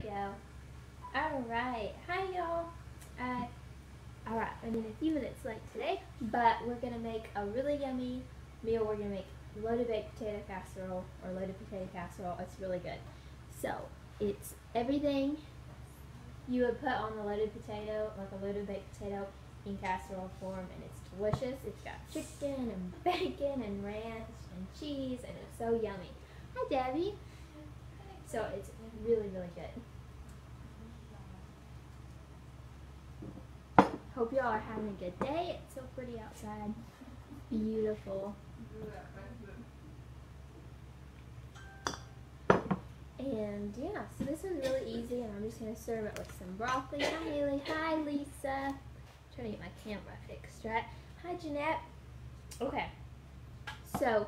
Go. Alright. Hi, y'all. Alright, I'm in a few minutes late today, but we're going to make a really yummy meal. We're going to make loaded baked potato casserole, or loaded potato casserole. It's really good. So, it's everything you would put on a loaded potato, like a loaded baked potato, in casserole form, and it's delicious. It's got chicken and bacon and ranch and cheese, and it's so yummy. Hi, Debbie. So it's really, really good. Hope y'all are having a good day. It's so pretty outside. Beautiful. And yeah, so this one's really easy, and I'm just going to serve it with some broccoli. Hi, Haley. Hi, Lisa. Trying to get my camera fixed, right? Hi, Jeanette. Okay. So,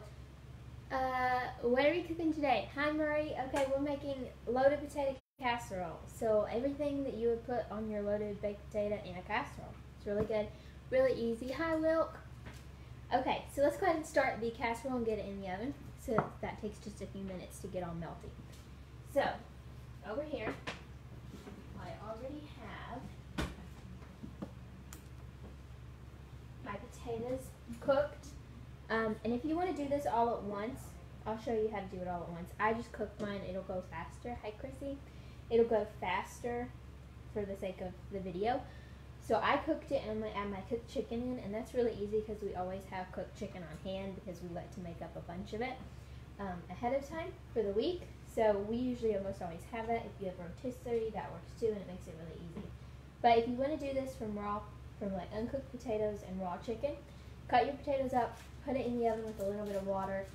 what are we cooking today? Hi, Murray. Okay, we're making loaded potato casserole. So, everything that you would put on your loaded baked potato in a casserole. It's really good. Really easy. Hi, Wilk. Okay, so let's go ahead and start the casserole and get it in the oven. So, that takes just a few minutes to get all melty. So, over here, I already have my potatoes cooked. And if you want to do this all at once, I'll show you how to do it all at once. I just cook mine. It'll go faster. Hi, Chrissy. It'll go faster for the sake of the video. So I cooked it, and I'm going to add my cooked chicken in, and that's really easy because we always have cooked chicken on hand because we like to make up a bunch of it ahead of time for the week. So we usually almost always have that. If you have rotisserie, that works too, and it makes it really easy. But if you want to do this from like uncooked potatoes and raw chicken, cut your potatoes up, put it in the oven with a little bit of water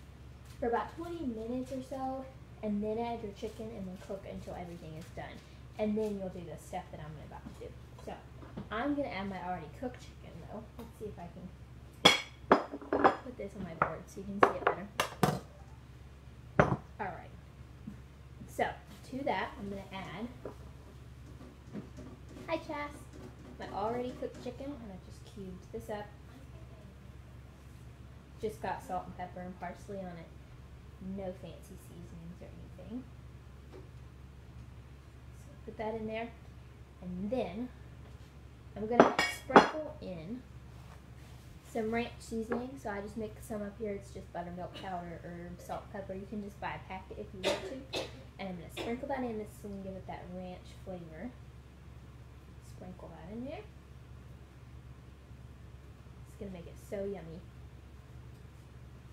for about 20 minutes or so, and then add your chicken and then cook until everything is done. And then you'll do the step that I'm about to do. So I'm going to add my already cooked chicken though. Let's see if I can put this on my board so you can see it better. Alright. So to that I'm going to add, hi Chas, my already cooked chicken, and I just cubed this up. Just got salt and pepper and parsley on it. No fancy seasonings or anything. So put that in there. And then I'm going to sprinkle in some ranch seasoning. So I just mix some up here. It's just buttermilk powder, herbs, salt, pepper. You can just buy a packet if you want to. And I'm going to sprinkle that in. This is going to give it that ranch flavor. Sprinkle that in there. It's going to make it so yummy.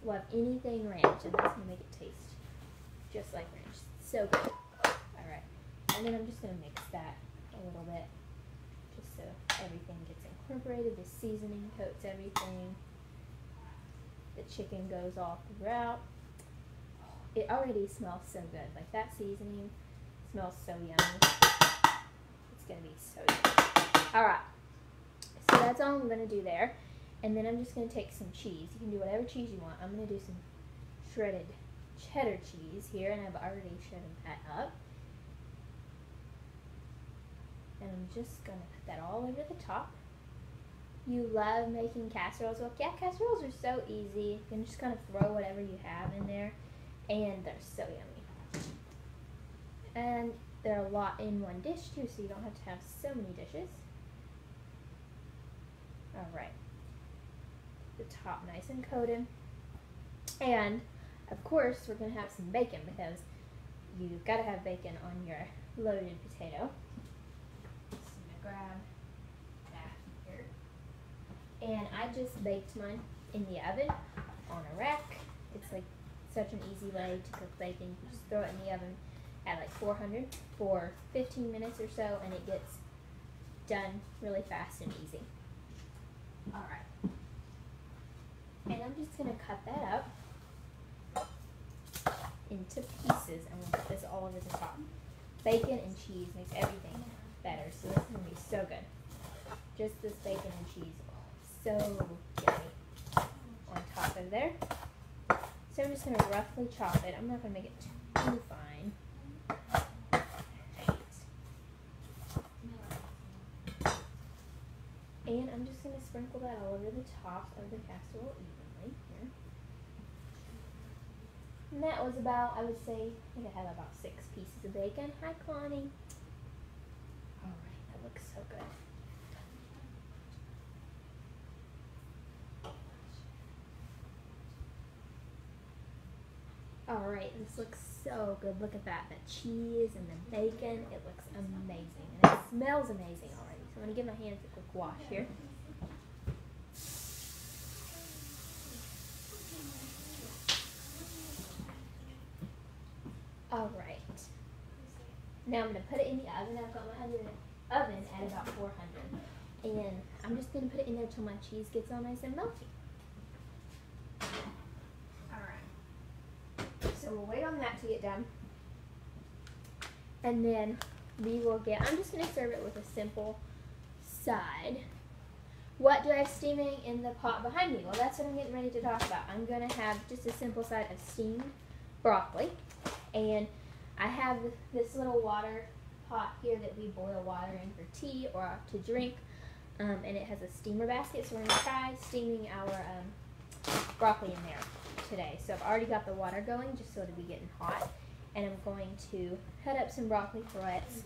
Love anything ranch, and that's going to make it taste just like ranch. So good. Alright, and then I'm just going to mix that a little bit just so everything gets incorporated. The seasoning coats everything. The chicken goes all throughout. It already smells so good. Like that seasoning smells so yummy. It's going to be so yummy. Alright, so that's all I'm going to do there. And then I'm just going to take some cheese. You can do whatever cheese you want. I'm going to do some shredded cheddar cheese here, and I've already shredded that up. And I'm just going to put that all over the top. You love making casseroles. Well, yeah, casseroles are so easy. You can just kind of throw whatever you have in there, and they're so yummy. And they're a lot in one dish, too, so you don't have to have so many dishes. All right. The top nice and coated, and of course we're going to have some bacon because you've got to have bacon on your loaded potato. So I'm going to grab that here, and I just baked mine in the oven on a rack. It's like such an easy way to cook bacon. You just throw it in the oven at like 400 for 15 minutes or so, and it gets done really fast and easy. Alright. And I'm just going to cut that up into pieces, and we'll put this all over the top. Bacon and cheese makes everything better, so this is going to be so good. Just this bacon and cheese, so yummy on top of there. So I'm just going to roughly chop it. I'm not going to make it too fine. And I'm just going to sprinkle that all over the top of the casserole evenly here. And that was about, I would say, I think I had about 6 pieces of bacon. Hi, Connie. it looks so good. Alright, this looks so good. Look at that. The cheese and the bacon. It looks amazing. And it smells amazing already. So I'm going to give my hands a quick wash here. Alright. Now I'm going to put it in the oven. I've got my oven at about 400. And I'm just going to put it in there till my cheese gets all nice and melty. So we'll wait on that to get done. And then we will I'm just going to serve it with a simple side. What do I have steaming in the pot behind me? Well, that's what I'm getting ready to talk about. I'm going to have just a simple side of steamed broccoli. And I have this little water pot here that we boil water in for tea or to drink. And it has a steamer basket. So we're going to try steaming our broccoli in there today. So I've already got the water going just so it'll be getting hot, and I'm going to cut up some broccoli fillets.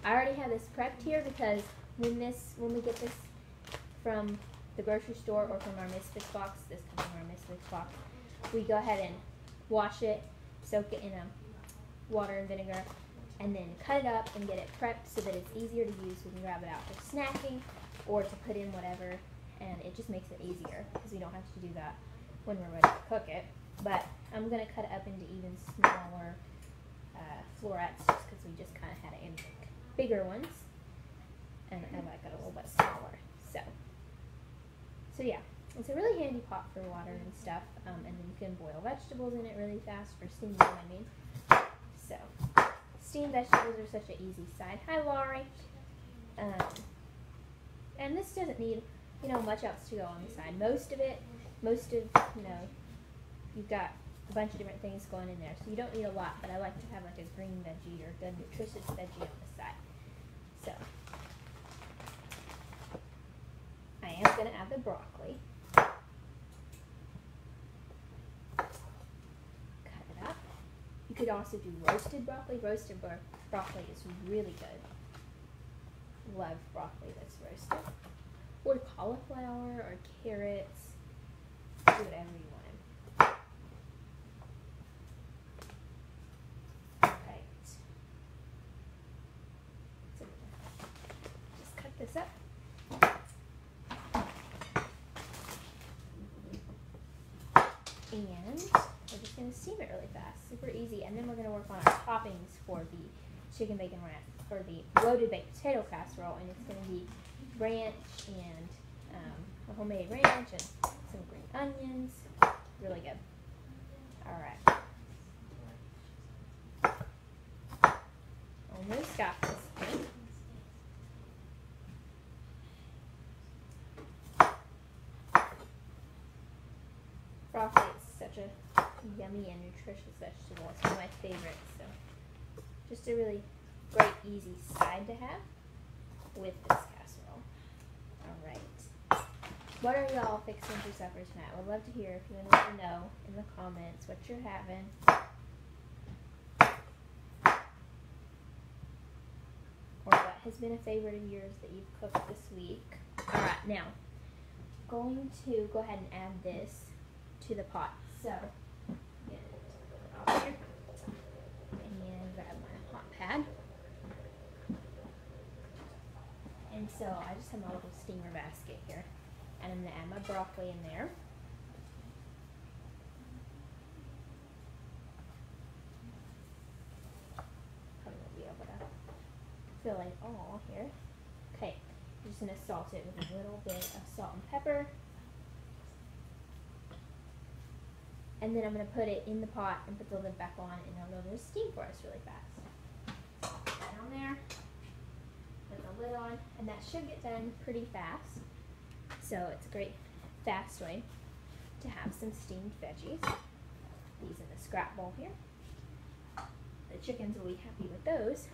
I already have this prepped here because when we get this from the grocery store or from our Misfits box, this comes from our Misfits box, we go ahead and wash it, soak it in water and vinegar, and then cut it up and get it prepped so that it's easier to use. We can grab it out for snacking or to put in whatever, and it just makes it easier because we don't have to do that when we're ready to cook it. But I'm going to cut it up into even smaller florets just because we just kind of had it in bigger ones, and I like it a little bit smaller. So yeah, it's a really handy pot for water and stuff, and then you can boil vegetables in it really fast for steaming, I mean. So steamed vegetables are such an easy side. Hi, Laurie. And this doesn't need, much else to go on the side. Most of, you've got a bunch of different things going in there, so you don't need a lot, but I like to have like a green veggie or good nutritious veggie on the side. So I am going to add the broccoli. Cut it up. You could also do roasted broccoli. Roasted broccoli is really good. Love broccoli that's roasted. Or cauliflower or carrots. Do whatever you want. Right. So just cut this up. And we're just going to steam it really fast. Super easy. And then we're going to work on our toppings for the chicken bacon ranch, for the loaded baked potato casserole. And it's going to be ranch and a homemade ranch and some green onions. Really good. Alright. Almost got this thing. Broccoli is such a yummy and nutritious vegetable. It's one of my favorites. So just a really great, easy side to have with this casserole. Alright. What are y'all fixing for supper tonight? I would love to hear if you want to let me know in the comments what you're having. Or what has been a favorite of yours that you've cooked this week. Alright, now, going to go ahead and add this to the pot. So, get it off here. And grab my hot pad. And so, I just have my little steamer basket here. And I'm going to add my broccoli in there. Probably won't be able to fill it all here. Okay, I'm just going to salt it with a little bit of salt and pepper. And then I'm going to put it in the pot and put the lid back on, and it'll go to steam for us really fast. Put that on there. Put the lid on, and that should get done pretty fast. So it's a great fast way to have some steamed veggies. These in the scrap bowl here. The chickens will be happy with those.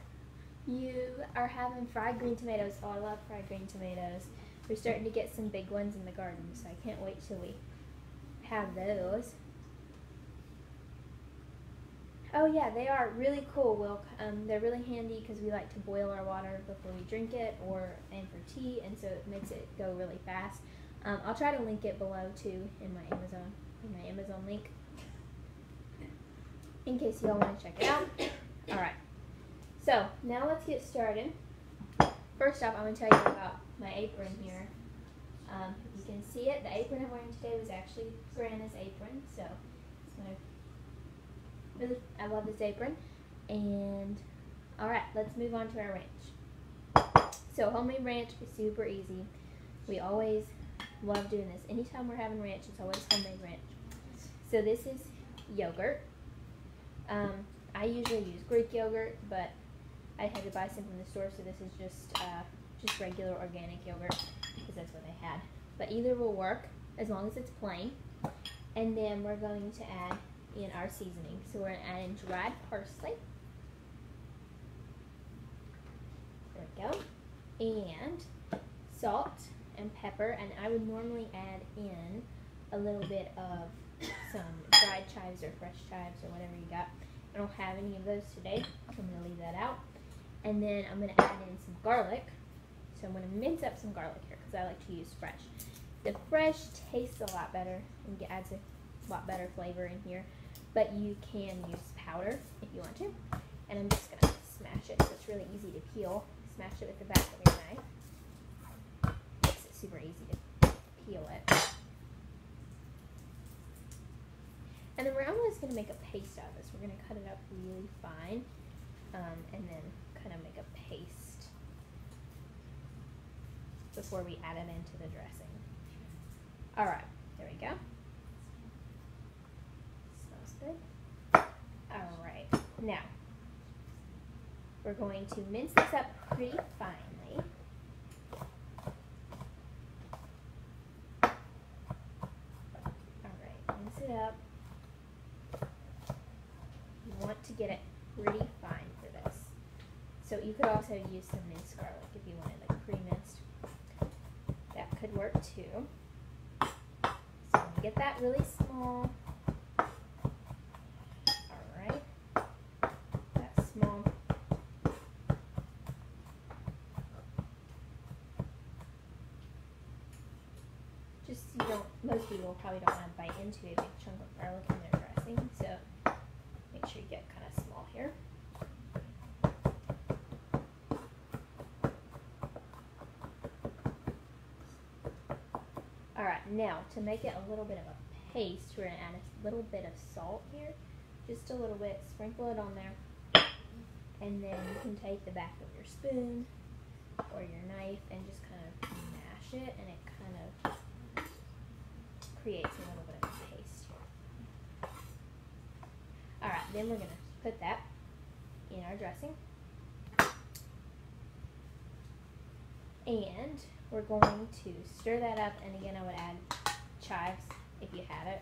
You are having fried green tomatoes. Oh, I love fried green tomatoes. We're starting to get some big ones in the garden, so I can't wait till we have those. Oh yeah, they are really cool, Wilk. They're really handy because we like to boil our water before we drink it, and for tea, and so it makes it go really fast. I'll try to link it below too in my Amazon link, in case y'all want to check it out. All right. So now let's get started. First off, I'm going to tell you about my apron here. You can see it. The apron I'm wearing today was actually Grandma's apron, so I love this apron. And all right, let's move on to our ranch. So homemade ranch is super easy. We always love doing this. Anytime we're having ranch, it's always homemade ranch. So this is yogurt. I usually use Greek yogurt, but I had to buy some from the store, so this is just regular organic yogurt because that's what they had. But either will work as long as it's plain. And then we're going to add in our seasoning. So we're going to add in dried parsley. There we go. And salt and pepper. And I would normally add in a little bit of some dried chives or fresh chives or whatever you got. I don't have any of those today, so I'm going to leave that out. And then I'm going to add in some garlic. So I'm going to mince up some garlic here because I like to use fresh. The fresh tastes a lot better and adds a lot better flavor in here. But you can use powder if you want to. And I'm just going to smash it so it's really easy to peel. Smash it with the back of your knife. Makes it super easy to peel it. And then we're almost going to make a paste out of this. We're going to cut it up really fine and then kind of make a paste before we add it into the dressing. All right, there we go. Smells good. All right, now we're going to mince this up pretty finely. All right, mince it up. You want to get it pretty fine for this. So you could also use some minced garlic if you wanted, like pre-minced. That could work too. So you get that really small. Alright. That's small. Just most people probably don't want to bite into a big chunk of garlic in their dressing, so make sure you get kind of small here. Alright, now to make it a little bit of a paste, we're going to add a little bit of salt here. Just a little bit. Sprinkle it on there. And then you can take the back of your spoon or your knife and just kind of mash it, and it kind of creates a little bit of a paste here. Alright, then we're going to put that in our dressing. And we're going to stir that up, and again I would add chives if you had it.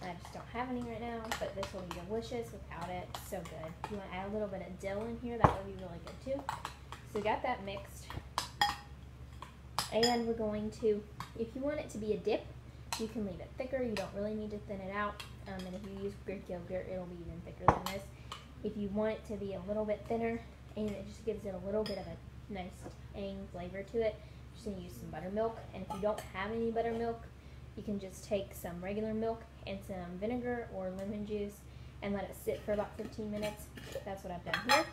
I just don't have any right now, but this will be delicious without it. So good. If you want to add a little bit of dill in here, that would be really good too. So we got that mixed. And we're going to, if you want it to be a dip, you can leave it thicker. You don't really need to thin it out. And if you use Greek yogurt, it'll be even thicker than this. If you want it to be a little bit thinner, and it just gives it a little bit of a nice tang flavor to it, just going to use some buttermilk. And if you don't have any buttermilk, you can just take some regular milk and some vinegar or lemon juice and let it sit for about 15 minutes. That's what I've done here.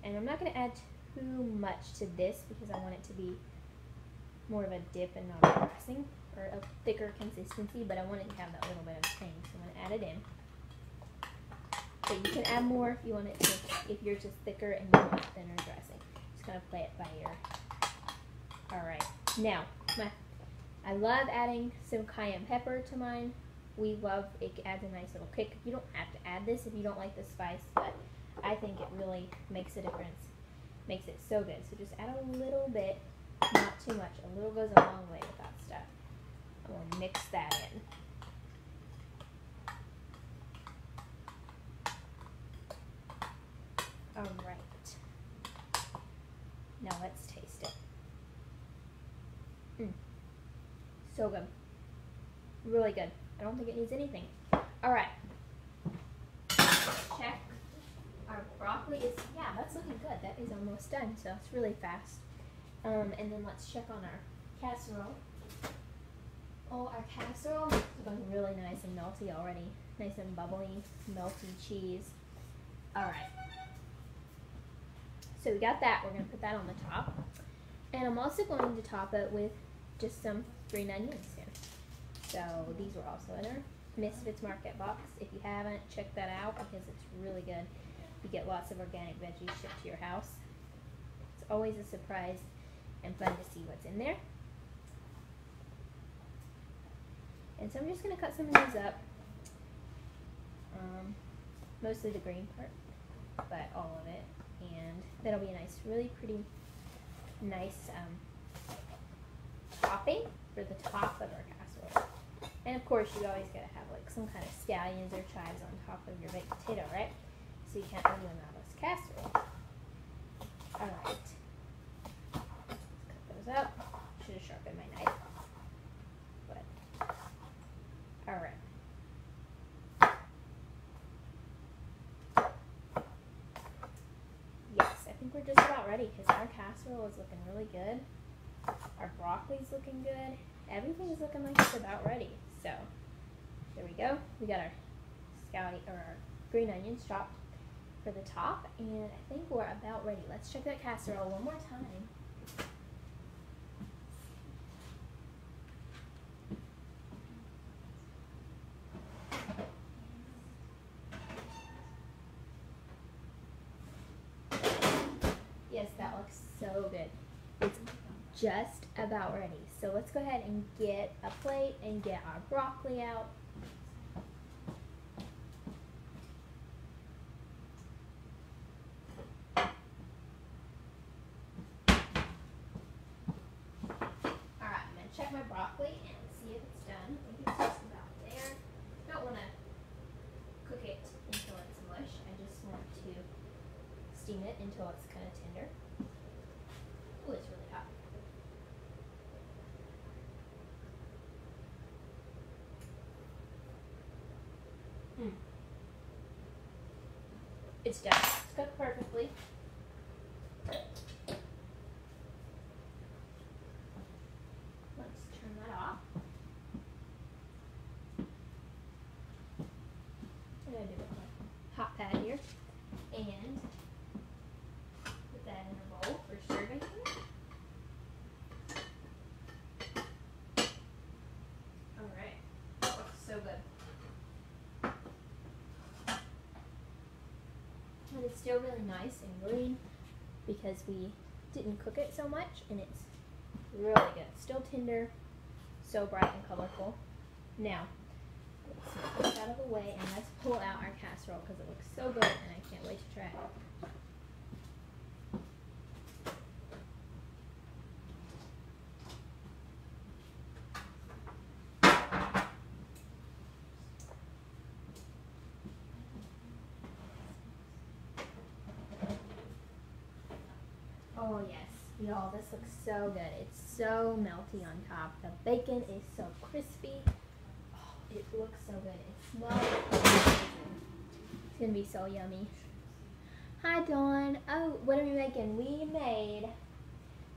And I'm not going to add too much to this because I want it to be more of a dip and not a dressing, or a thicker consistency, but I want it to have that little bit of tang, so I'm going to add it in. But you can add more if you want it to, if yours is thicker and you want a thinner dressing. Just kind of play it by ear. Alright, now, I love adding some cayenne pepper to mine. We love, it adds a nice little kick. You don't have to add this if you don't like the spice, but I think it really makes a difference. Makes it so good. So just add a little bit, not too much. A little goes a long way with that stuff. I'm going to mix that in. Alright. Now let's taste it. So good. Really good. I don't think it needs anything. Alright. broccoli is, yeah, that's looking good. That is almost done, so it's really fast. And then let's check on our casserole. Oh, our casserole is looking really nice and melty already. Nice and bubbly, melty cheese. Alright. So we got that. We're going to put that on the top. And I'm also going to top it with just some green onions here. So these were also in our Misfits Market box. If you haven't, check that out because it's really good. You get lots of organic veggies shipped to your house. It's always a surprise and fun to see what's in there. And so I'm just going to cut some of these up. Mostly the green part, but all of it. And that'll be a nice, really pretty, nice topping for the top of our casserole. And of course, you always gotta have like some kind of scallions or chives on top of your baked potato, right? So you can't ruin this casserole. Alright. Let's cut those up. Should have sharpened my knife. But, alright. Yes, I think we're just about ready because our casserole is looking really good. Our broccoli's looking good. Everything's looking like it's about ready. So, there we go. We got our our green onions chopped for the top, and I think we're about ready. Let's check that casserole one more time. Yes, that looks so good. It's just about ready. So let's go ahead and get a plate and get our broccoli out. Alright, I'm going to check my broccoli and see if it's done. I think it's just about there. Don't want to cook it until it's mush. I just want to steam it until it's kind of tender. Oh, it's really hot. It's done. It's cooked perfectly. Let's turn that off. I'm going to do it with my hot pad here. And put that in a bowl for serving. Alright. That looks so good. And it's still really nice and green because we didn't cook it so much, and it's really good. Still tender, so bright and colorful. Now, let's put this out of the way and let's pull out our casserole because it looks so good and I can't wait to try it. Oh yes, y'all, this looks so good. It's so melty on top. The bacon is so crispy. Oh, it looks so good. It smells amazing. It's gonna be so yummy. Hi Dawn. Oh, what are we making? We made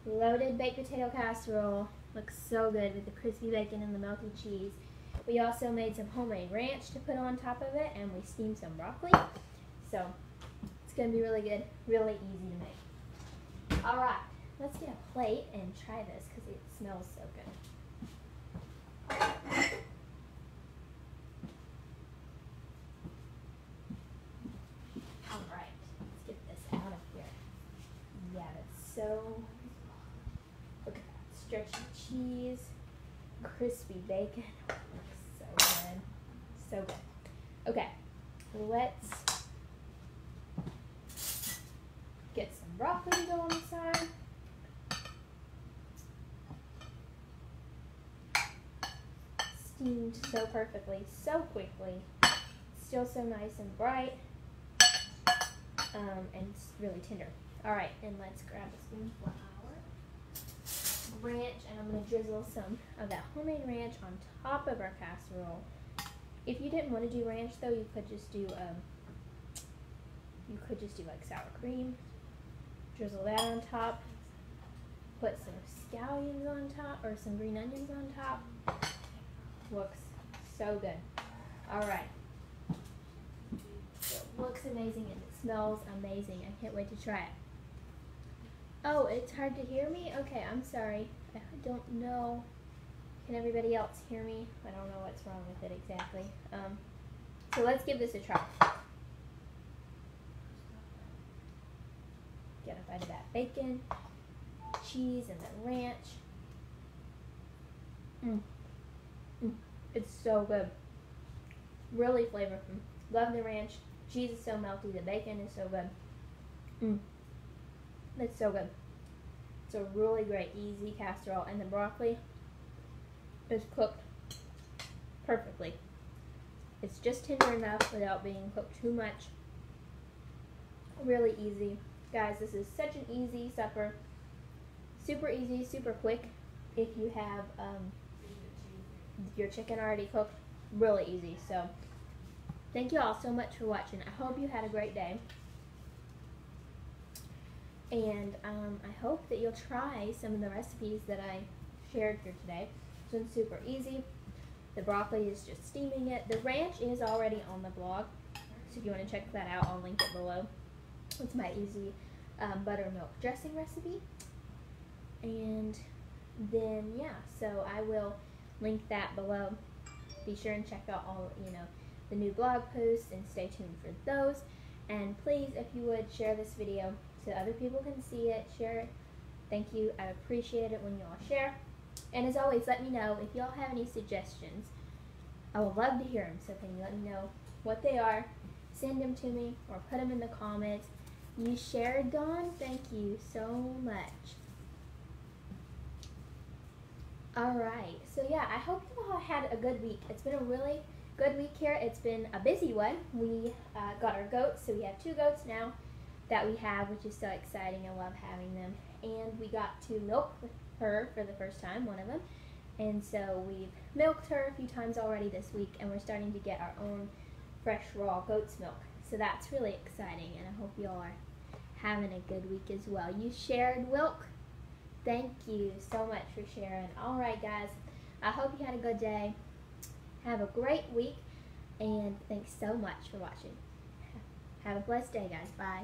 loaded baked potato casserole. Looks so good with the crispy bacon and the melty cheese. We also made some homemade ranch to put on top of it, and we steamed some broccoli. So it's gonna be really good, really easy to make. Alright, let's get a plate and try this because it smells so good. Alright, let's get this out of here. Yeah, that's so, look at that, stretchy cheese, crispy bacon. Looks so good, so good. Okay, let's get some broccoli to go on the side. Steamed so perfectly, so quickly. Still so nice and bright. And it's really tender. Alright, and let's grab a spoonful of our ranch, and I'm going to drizzle some of that homemade ranch on top of our casserole. If you didn't want to do ranch though, you could just do You could just do like sour cream, drizzle that on top, put some scallions on top or some green onions on top. Looks so good. All right. It looks amazing and it smells amazing. I can't wait to try it. Oh, it's hard to hear me? Okay, I'm sorry. I don't know. Can everybody else hear me? I don't know what's wrong with it exactly. So let's give this a try. Get a bite of that bacon, cheese, and the ranch. It's so good. Really flavorful. Love the ranch. Cheese is so melty. The bacon is so good. It's so good. It's a really great, easy casserole. And the broccoli is cooked perfectly. It's just tender enough without being cooked too much. Really easy. Guys, this is such an easy supper. Super easy, super quick. If you have your chicken already cooked, really easy. So thank you all so much for watching. I hope you had a great day. And I hope that you'll try some of the recipes that I shared here today. This one's super easy. The broccoli is just steaming it. The ranch is already on the blog, so if you want to check that out, I'll link it below. It's my easy buttermilk dressing recipe. And then, yeah, so I will link that below. Be sure and check out all, the new blog posts and stay tuned for those. And please, if you would, share this video so other people can see it. Share it. Thank you. I appreciate it when you all share. And as always, let me know if y'all have any suggestions. I would love to hear them. So can you let me know what they are? Send them to me or put them in the comments. You shared, Dawn. Thank you so much. Alright, so yeah, I hope you all had a good week. It's been a really good week here. It's been a busy one. We got our goats, so we have 2 goats now that we have, which is so exciting. I love having them. And we got to milk her for the first time, one of them. And so we've milked her a few times already this week, and we're starting to get our own fresh raw goat's milk. So that's really exciting, and I hope you all are having a good week as well. You shared, Wilk. Thank you so much for sharing. All right, guys. I hope you had a good day. Have a great week, and thanks so much for watching. Have a blessed day, guys. Bye.